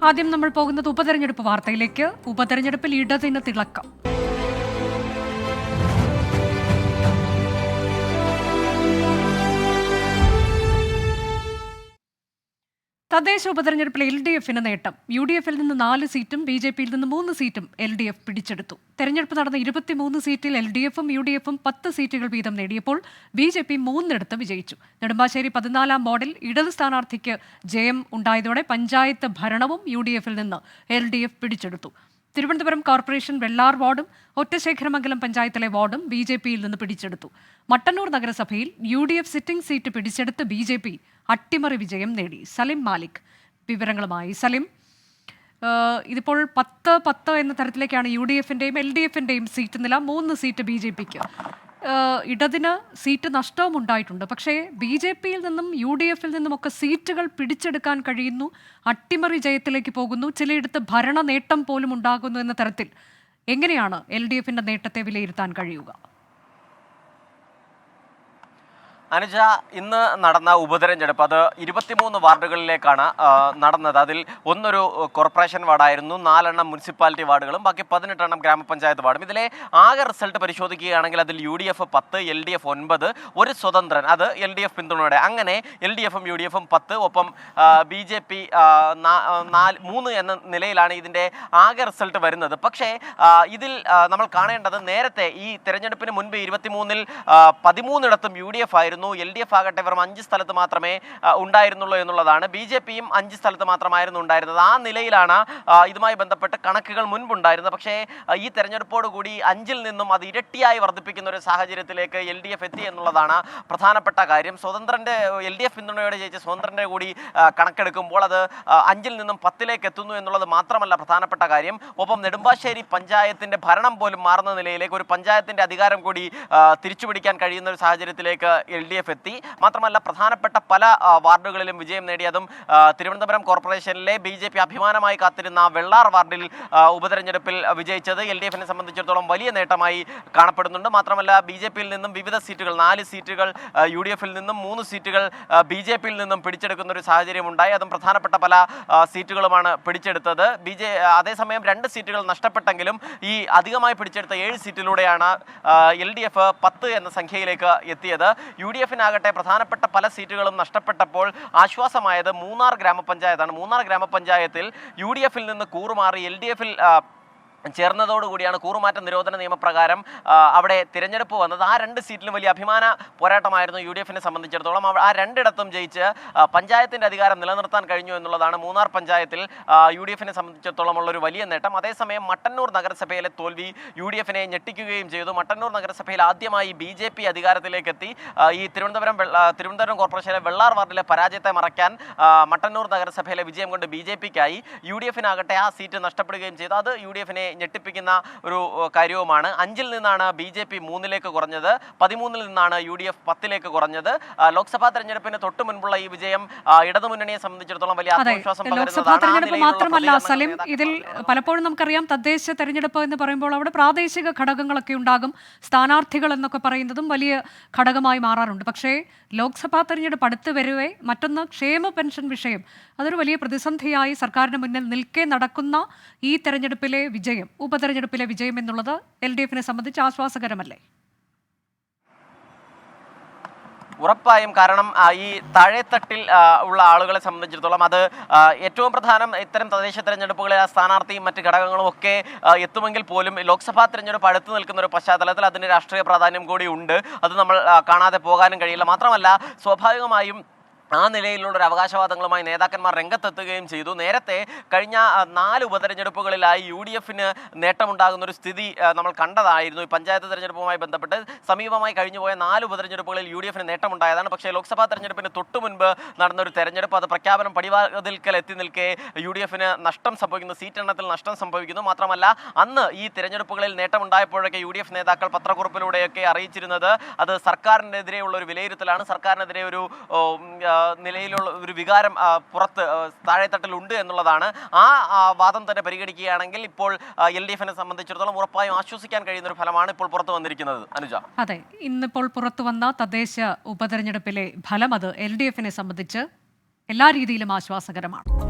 ആദ്യം നമ്മൾ പോകുന്നത് ഉപതെരഞ്ഞെടുപ്പ് വാർത്തയിലേക്ക്. ഉപതെരഞ്ഞെടുപ്പിൽ ഇടതിന് തിളക്കം. തദ്ദേശ ഉപതെരഞ്ഞെടുപ്പിലെ LDFന് നേട്ടം. UDFിൽ നിന്ന് 4 സീറ്റും BJPയിൽ നിന്ന് 3 സീറ്റും LDF പിടിച്ചെടുത്തു. തെരഞ്ഞെടുപ്പ് നടന്ന 23 സീറ്റിൽ LDFും UDFും 10 സീറ്റുകൾ വീതം നേടിയപ്പോൾ BJP 3 വിജയിച്ചു. നെടുമ്പാശ്ശേരി 14-ാം വാർഡിൽ ഇടത് സ്ഥാനാർത്ഥിക്ക് ജയം ഉണ്ടായതോടെ പഞ്ചായത്ത് ഭരണവും UDFിൽ നിന്ന് LDF പിടിച്ചെടുത്തു. തിരുവനന്തപുരം കോർപ്പറേഷൻ വെള്ളാർ വാർഡും ഒറ്റശേഖരമംഗലം പഞ്ചായത്തിലെ വാർഡും BJPയിൽ നിന്ന് പിടിച്ചെടുത്തു. മട്ടന്നൂർ നഗരസഭയിൽ UDF സിറ്റിംഗ് സീറ്റ് പിടിച്ചെടുത്ത് BJP അട്ടിമറി വിജയം നേടി. സലിം മാലിക് വിവരങ്ങളുമായി. സലിം, ഇതിപ്പോൾ 10-10 എന്ന തരത്തിലേക്കാണ് UDFിന്റെയും LDFിന്റെയും സീറ്റ് നില. 3 സീറ്റ് BJPക്ക്. ഇടതിന് സീറ്റ് നഷ്ടവും ഉണ്ടായിട്ടുണ്ട്. പക്ഷേ BJPയിൽ നിന്നും UDFിൽ നിന്നുമൊക്കെ സീറ്റുകൾ പിടിച്ചെടുക്കാൻ കഴിയുന്നു. അട്ടിമറി ജയത്തിലേക്ക് പോകുന്നു. ചിലയിടത്ത് ഭരണ നേട്ടം പോലും ഉണ്ടാകുന്നു എന്ന തരത്തിൽ എങ്ങനെയാണ് LDFിന്റെ നേട്ടത്തെ വിലയിരുത്താൻ കഴിയുക? അനുജ, ഇന്ന് നടന്ന ഉപതെരഞ്ഞെടുപ്പ് അത് 23 വാർഡുകളിലേക്കാണ് നടന്നത്. അതിൽ ഒന്നൊരു കോർപ്പറേഷൻ വാർഡായിരുന്നു, 4 മുനിസിപ്പാലിറ്റി വാർഡുകളും ബാക്കി 18 ഗ്രാമപഞ്ചായത്ത് വാർഡും. ഇതിലെ ആകെ റിസൾട്ട് പരിശോധിക്കുകയാണെങ്കിൽ അതിൽ UDF 10, LDF 9, ഒരു സ്വതന്ത്രൻ, അത് LDF പിന്തുണയോടെ. അങ്ങനെ LDFും UDFും 10, ഒപ്പം BJP 3 എന്ന നിലയിലാണ് ഇതിൻ്റെ ആകെ റിസൾട്ട് വരുന്നത്. പക്ഷേ ഇതിൽ നമ്മൾ കാണേണ്ടത്, നേരത്തെ ഈ തെരഞ്ഞെടുപ്പിന് മുൻപ് 23-ൽ 13 UDF ആയിരുന്നു. LDF ആകട്ടെ വെറും 5 സ്ഥലത്ത് മാത്രമേ ഉണ്ടായിരുന്നുള്ളൂ എന്നുള്ളതാണ്. BJPയും 5 സ്ഥലത്ത് മാത്രമായിരുന്നു ഉണ്ടായിരുന്നത്. ആ നിലയിലാണ് ഇതുമായി ബന്ധപ്പെട്ട് കണക്കുകൾ മുൻപുണ്ടായിരുന്നത്. പക്ഷേ ഈ തെരഞ്ഞെടുപ്പോടുകൂടി 5-ൽ നിന്നും അത് ഇരട്ടിയായി വർദ്ധിപ്പിക്കുന്ന ഒരു സാഹചര്യത്തിലേക്ക് LDF എത്തി എന്നുള്ളതാണ് പ്രധാനപ്പെട്ട കാര്യം. LDF പിന്തുണയോടെ ജയിച്ച സ്വതന്ത്രൻ്റെ കൂടി കണക്കെടുക്കുമ്പോൾ അത് 5-ൽ നിന്നും 10-ലേക്ക് എത്തുന്നു എന്നുള്ളത് മാത്രമല്ല പ്രധാനപ്പെട്ട കാര്യം. ഒപ്പം നെടുമ്പാശ്ശേരി പഞ്ചായത്തിൻ്റെ ഭരണം പോലും മാറുന്ന നിലയിലേക്ക്, ഒരു പഞ്ചായത്തിൻ്റെ അധികാരം കൂടി തിരിച്ചുപിടിക്കാൻ കഴിയുന്ന ഒരു സാഹചര്യത്തിലേക്ക് LDF എത്തി. മാത്രമല്ല പ്രധാനപ്പെട്ട പല വാർഡുകളിലും വിജയം നേടിയതും തിരുവനന്തപുരം കോർപ്പറേഷനിലെ BJP അഭിമാനമായി കാത്തിരുന്ന വെള്ളാർ വാർഡിൽ ഉപതെരഞ്ഞെടുപ്പിൽ വിജയിച്ചത് LDFിനെ സംബന്ധിച്ചിടത്തോളം വലിയ നേട്ടമായി കാണപ്പെടുന്നുണ്ട്. മാത്രമല്ല BJPയിൽ നിന്നും വിവിധ സീറ്റുകൾ, 4 സീറ്റുകൾ UDFിൽ നിന്നും 3 സീറ്റുകൾ BJPയിൽ നിന്നും പിടിച്ചെടുക്കുന്ന ഒരു സാഹചര്യം ഉണ്ടായി. അതും പ്രധാനപ്പെട്ട പല സീറ്റുകളുമാണ് പിടിച്ചെടുത്തത്. അതേസമയം 2 സീറ്റുകൾ നഷ്ടപ്പെട്ടെങ്കിലും ഈ അധികമായി പിടിച്ചെടുത്ത 7 സീറ്റിലൂടെയാണ് LDF 10 എന്ന സംഖ്യയിലേക്ക് എത്തിയത്. UDFിനാകട്ടെ പ്രധാനപ്പെട്ട പല സീറ്റുകളും നഷ്ടപ്പെട്ടപ്പോൾ ആശ്വാസമായത് മൂന്നാർ ഗ്രാമപഞ്ചായത്താണ്. മൂന്നാർ ഗ്രാമപഞ്ചായത്തിൽ UDFിൽ നിന്ന് കൂറുമാറി LDFിൽ ചേർന്നതോടുകൂടിയാണ് കൂറുമാറ്റ നിരോധന നിയമപ്രകാരം അവിടെ തിരഞ്ഞെടുപ്പ് വന്നത്. ആ 2 സീറ്റിലും വലിയ അഭിമാന പോരാട്ടമായിരുന്നു UDFിനെ സംബന്ധിച്ചിടത്തോളം. ആ 2ഇടത്തും ജയിച്ച് പഞ്ചായത്തിൻ്റെ അധികാരം നിലനിർത്താൻ കഴിഞ്ഞു എന്നുള്ളതാണ് മൂന്നാർ പഞ്ചായത്തിൽ UDFിനെ സംബന്ധിച്ചിടത്തോളം ഉള്ളൊരു വലിയ നേട്ടം. അതേസമയം മട്ടന്നൂർ നഗരസഭയിലെ തോൽവി UDFിനെ ഞെട്ടിക്കുകയും ചെയ്തു. മട്ടന്നൂർ നഗരസഭയിൽ ആദ്യമായി BJP അധികാരത്തിലേക്ക് എത്തി. ഈ തിരുവനന്തപുരം കോർപ്പറേഷനിലെ വെള്ളാർ വാർഡിലെ പരാജയത്തെ മറയ്ക്കാൻ മട്ടന്നൂർ നഗരസഭയിലെ വിജയം കൊണ്ട് BJPക്കായി. UDFിനാകട്ടെ ആ സീറ്റ് നഷ്ടപ്പെടുകയും ചെയ്തു. അത് UDFിനെ ഞെട്ടിപ്പിക്കുന്ന ഒരു കാര്യവുമാണ്. 5-ൽ നിന്നാണ് BJP 3-ലേക്ക് കുറഞ്ഞത്, 13-ൽ നിന്നാണ് UDF 10-ലേക്ക് കുറഞ്ഞത്. ലോക്സഭാ തെരഞ്ഞെടുപ്പിന് തൊട്ട് മുൻപുള്ള ഈ വിജയം ഇടതുമുന്നണിയെ സംബന്ധിച്ചിടത്തോളം വലിയ ആത്മവിശ്വാസം പകരുന്നതാണ്. മാത്രമല്ല സലിം, ഇതിൽ പലപ്പോഴും നമുക്കറിയാം തദ്ദേശ തെരഞ്ഞെടുപ്പ് എന്ന് പറയുമ്പോൾ അവിടെ പ്രാദേശിക ഘടകങ്ങളൊക്കെ ഉണ്ടാകും. സ്ഥാനാർത്ഥികൾ എന്നൊക്കെ പറയുന്നതും വലിയ ഘടകമായി മാറാറുണ്ട്. പക്ഷേ ലോക്സഭാ തെരഞ്ഞെടുപ്പ് അടുത്ത് വരവേ മറ്റൊന്ന് ക്ഷേമ പെൻഷൻ വിഷയം, അതൊരു വലിയ പ്രതിസന്ധിയായി സർക്കാരിന് മുന്നിൽ നിൽക്കെ നടക്കുന്ന ഈ തെരഞ്ഞെടുപ്പിലെ വിജയം, ഉപതെരഞ്ഞെടുപ്പിലെ വിജയം എന്നുള്ളത് LDFിനെ സംബന്ധിച്ച് ആശ്വാസകരമല്ലേ? ഉറപ്പായും. കാരണം ഈ താഴെത്തട്ടിൽ ഉള്ള ആളുകളെ സംബന്ധിച്ചിടത്തോളം അത് ഏറ്റവും പ്രധാനം. ഇത്തരം തദ്ദേശ തെരഞ്ഞെടുപ്പുകളിൽ ആ സ്ഥാനാർത്ഥിയും മറ്റ് ഘടകങ്ങളും ഒക്കെ എത്തുമെങ്കിൽ പോലും ലോക്സഭാ തെരഞ്ഞെടുപ്പ് അടുത്ത് നിൽക്കുന്ന ഒരു പശ്ചാത്തലത്തിൽ അതിന് രാഷ്ട്രീയ പ്രാധാന്യം കൂടി ഉണ്ട്. അത് നമ്മൾ കാണാതെ പോകാനും കഴിയില്ല. മാത്രമല്ല സ്വാഭാവികമായും ആ നിലയിലുള്ളൊരു അവകാശവാദങ്ങളുമായി നേതാക്കന്മാർ രംഗത്തെത്തുകയും ചെയ്തു. നേരത്തെ കഴിഞ്ഞ 4 ഉപതെരഞ്ഞെടുപ്പുകളിലായി UDFിന് നേട്ടമുണ്ടാകുന്നൊരു സ്ഥിതി നമ്മൾ കണ്ടതായിരുന്നു. ഈ പഞ്ചായത്ത് തെരഞ്ഞെടുപ്പുമായി ബന്ധപ്പെട്ട് സമീപമായി കഴിഞ്ഞുപോയ 4 ഉപതെരഞ്ഞെടുപ്പുകളിൽ UDFിന് നേട്ടമുണ്ടായതാണ്. പക്ഷേ ലോക്സഭാ തെരഞ്ഞെടുപ്പിന് തൊട്ട് മുൻപ് നടന്നൊരു തെരഞ്ഞെടുപ്പ്, അത് പ്രഖ്യാപനം പടിവാതിൽക്കൽ എത്തി നിൽക്കെ UDFിന് നഷ്ടം സംഭവിക്കുന്നു, സീറ്റ് എണ്ണത്തിൽ നഷ്ടം സംഭവിക്കുന്നു. മാത്രമല്ല അന്ന് ഈ തെരഞ്ഞെടുപ്പുകളിൽ നേട്ടമുണ്ടായപ്പോഴൊക്കെ UDF നേതാക്കൾ പത്രക്കുറിപ്പിലൂടെയൊക്കെ അറിയിച്ചിരുന്നത് അത് സർക്കാരിനെതിരെയുള്ള ഒരു വിലയിരുത്തലാണ്, സർക്കാരിനെതിരെ ഒരു നിലയിലുള്ള ഒരു വികാരം പുറത്ത് താഴെത്തട്ടിലുണ്ട് എന്നുള്ളതാണ്. ആ വാദം തന്നെ പരിഗണിക്കുകയാണെങ്കിൽ ഇപ്പോൾ LDFിനെ സംബന്ധിച്ചിടത്തോളം ഉറപ്പായും ആശ്വസിക്കാൻ കഴിയുന്ന ഒരു ഫലമാണ് ഇപ്പോൾ പുറത്തു വന്നിരിക്കുന്നത്. അനുജ, അതെ, ഇന്നിപ്പോൾ പുറത്തു വന്ന തദ്ദേശ ഉപതെരഞ്ഞെടുപ്പിലെ ഫലം അത് LDFിനെ സംബന്ധിച്ച് എല്ലാ രീതിയിലും ആശ്വാസകരമാണ്.